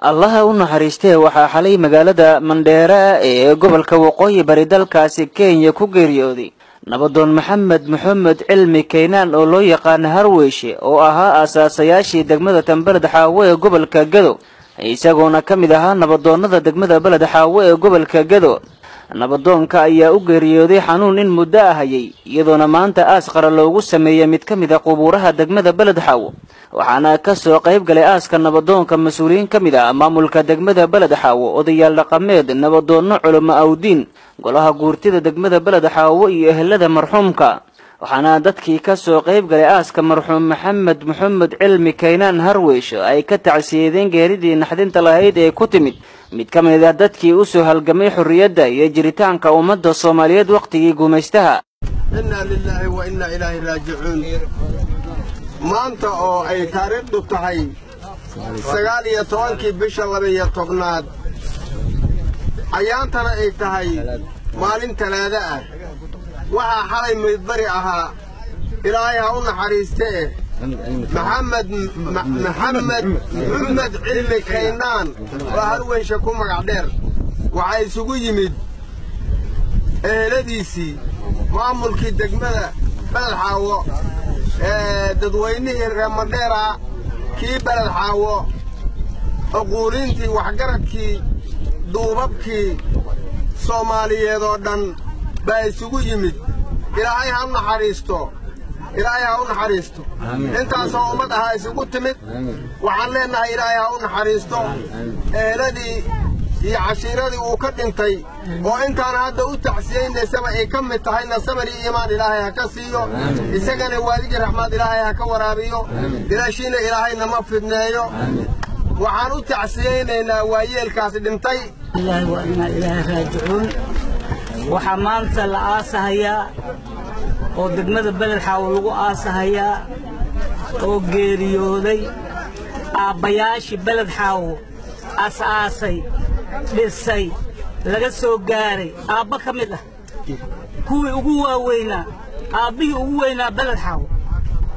allaha u naxariistay waxa xalay magaalada Mandheera ee gobolka Waqooyi Bari dalkaasi Kenya ku geeriyooday nabadoon maxamed cilmi Keenan oo loo yaqaan Harweyshe oo ahaa asaasayaashii degmada Balad Xaawo ee gobolka Gado isagoona kamid ahaa nabadoonnada degmada Balad Xaawo ee gobolka Gado nabadoonka ayaa u geeriyooday xanuun in muddo ahayay iyadoona maanta aasqara loogu sameeyay mid kamid ah qubuuraha degmada Balad Xaawo waxaana ka soo qayb galay aaska nabadoonka mas'uuliyiin kamid ah maamulka degmada Balad Xaawo odayaal dhaqameed nabadoonno culimo awdiin golaha guurtida degmada Balad Xaawo iyo ehelada marxuumka waxaana dadkii ka soo qayb galay aaska marxuum maxamed cilmi Keenan Harweyshe ay ka tacsiyeedeen geeridii naxdinta lahayd ee ku timid mid kamid ah dadkii u soo halgamay xurriyadda iyo jiritaanka ummadda Soomaaliyeed waqtigii gumaystaha inna lillahi wa inna ilaahi raaji'uun maanta oo ay taariikhdu tahay 19 bisha 12 ayaantana ay tahay maalin talaada ah waxa xalay midbari ahaa ilaahay ha u naxariistee maxamed cilmi Keenan oo Harweyshe ku magac dheer waxa isugu yimid eheladiisii maamulkii degmada Balad Xaawo dadweynihii reer Mandheera kii Balad Xaawo aquulintii waxgaradkii duubabkii Soomaaliyeed oo dhan baa isugu yimid ilaahay ha u naxariisto intaasoo ummad ahaa isugu timid waxaan leenahay ilaahay ha u naxariisto eheladii iyo cashiiradii uu ka dhintay oo intaan hadda u tacsiyeynaysaba ay ka mid tahayna sabar iyo iimaan ilaahay ha ka siiyo isagana waadigii raxmad ilaahay ha ka waraabiyo ilaashiina ilaahayna ma fidneeyo waxaan u tacsiyeynaynaa waayeelkaasi dhintay ilaahay waa inna ilaahay raaji'uun waxa maanta la aasahayaa oo degmada Balad Xaawo lagu aasahayaa oo geeriyooday aabbayaashii Balad Xaawo asaasay dhisay laga soo gaaray aabba ka mid ah kuwii ugu waaweynaa aabbihii ugu weynaa Balad Xaawo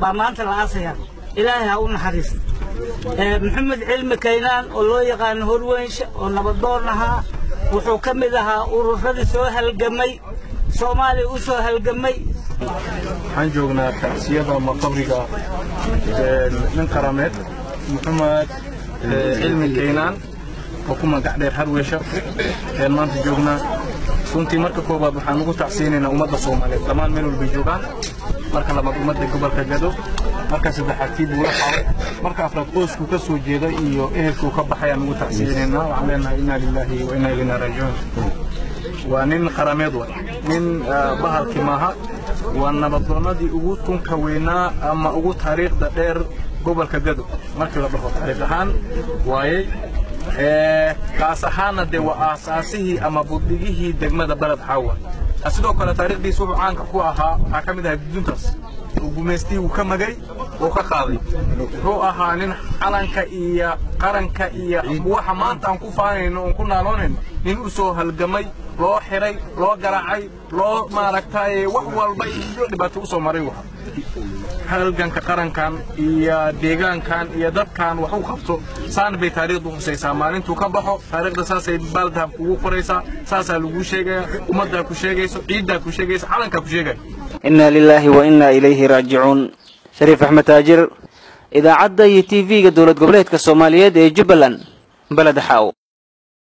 baa maanta la aasayaa ilaahay ha u naxariisto maxamed cilmi Keenan oo loo yaqaan Harweyshe oo nabadoon ahaa wuxuu ka mid ahaa ururadii soo halgamay Soomaaliya u soo halgamay waxaan joognaa tacsiyada maqabriga nin qarameed maxamed cilmi Keenan oo ku magac dheer Harweyshe maanta joognaa runtii marka koobaad waxaan ugu tacsiyeynaynaa ummadda Soomaaliyeed dhammaan meel walba joogaan marka labaad ummadda gobolka Gado marka saddexaad Balad Xaawo marka afraad qoysku ka soo jeeda iyo ehelku ka baxay aan ugu tacsiyeynaynaa waxaan leenahay inna lillahi wa inna ilayhi raaji'uun waa nin qarameed nin bahalkii maaha waa nabadoonnadii ugu tunka weynaa ama ugu taariikhda dheer gobolka Gado markii la dhaho taariikh ahaan waayay kaas ahaana dee waa aasaasihii ama buddigihii degmada Balad Xaawo sidoo kale taariikhdiisu wuxuu caanka ku ahaa waxaa ka mid ahaa guduntaas gumeystii uu ka magay oo ka qaaday wuxuu ahaa nin calanka iyo qaranka iyo waxa maanta aan ku faanayno oo ku naaloonayno nin u soo halgamay loo xiray loo garaacay loo maaragtay wax walba iyo dhibaato u soo maray waxa halganka qarankan iyo deegaankan iyo dadkan wax u qabto saan bay taariikhdu xusaysaa maalintuu ka baxo taariikhda saasay Balad ugu qoraysaa saasaa lagu sheegaya ummadda ku sheegayso ciidda ku sheegayso calanka ku sheegay inna lillahi wa inna ilayhi raaji'uun Shariif Axmed Taajir idaacadda iyo TV-ga dawlad goboleedka Soomaaliyeed ee Jubbaland Balad Xaawo